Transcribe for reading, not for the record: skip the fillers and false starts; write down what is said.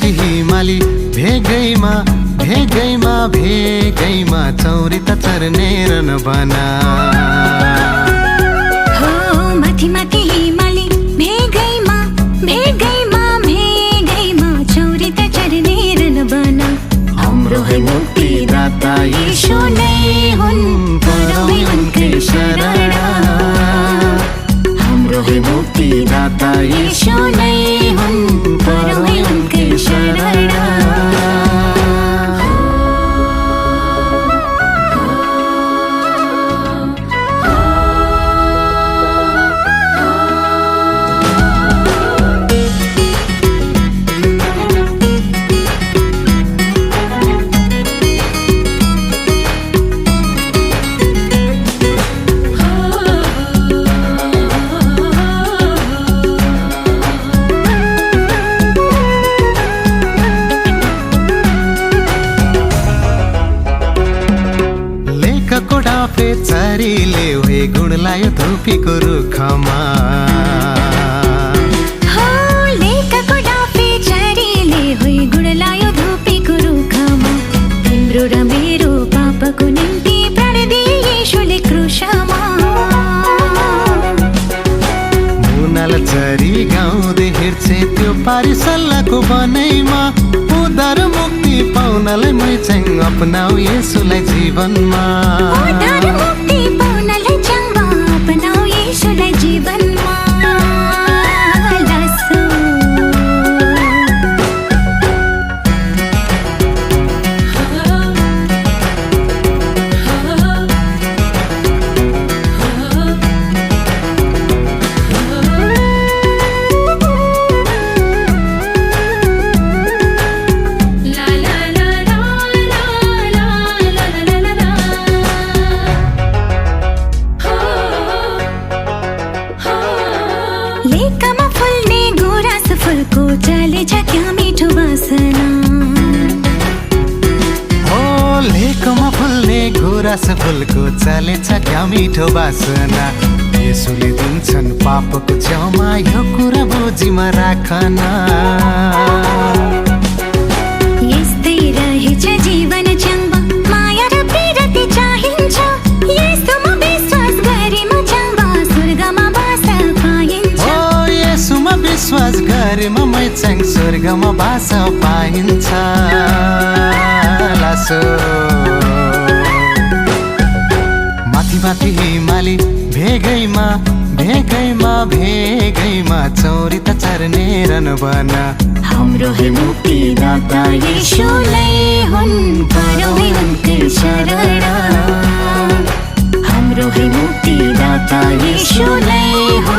माथि हिमाली भेगैमा भेगैमा भेगैमा चौरी त चर्ने रन बना हो माथि माथि हिमाली भेगैमा भेगैमा भेगैमा चौरी त चर्ने रन बना हाम्रो है मुक्तिदाता यीशु नै हुन् परौँ उनकै शरण हाम्रो है मुक्तिदाता यीशु नै हुन् परौँ उनकै शरण चरीले वे गुण लायो धुपीको रुखमा हो लेखको डाफे चरीले होइ गुण लायो धुपीको रुखमा तिम्रो र मेरो पापको निम्ति प्राण दिए येशूले क्रुसमा मुनाल चरी गाउँदै हिँड्छे त्यो पारी सल्लाहको बनैमा उद्धार मुक्ति पाउनलाई मै चाहिँ अपनाऊ येशूलाई जीवनमा उद्धार मुक्ति पाउनलाई चाहिँ अपनाऊ येशूलाई जीवनमा लासो लेकमा फुल्ने गुराँस फुलको चलेछ क्या मिठो बासना हो लेकमा फुल्ने गुराँस फुलको चलेछ क्या मिठो बासना येशूले दिन्छन् पापको छेउमा यो कुरा बुझीमा राखना यस्तै रहेछ जीवन चङ्बा माया र प्रेरति चाहिन्छ येशूमा विश्वास गरेमा चङ्बा स्वर्गमा बास पाइन्छ येशूमा विश्वास गरेमा मै चाहिँ स्वर्गमा बास पाइन्छ लासो माथि माथि हिमाली भेगैमा भेगैमा भेगैमा चौरी त चर्ने रन बना हाम्रो है मुक्तिदाता यीशु नै हुन् परौँ उनकै शरण हाम्रो है मुक्तिदाता यीशु नै हुन्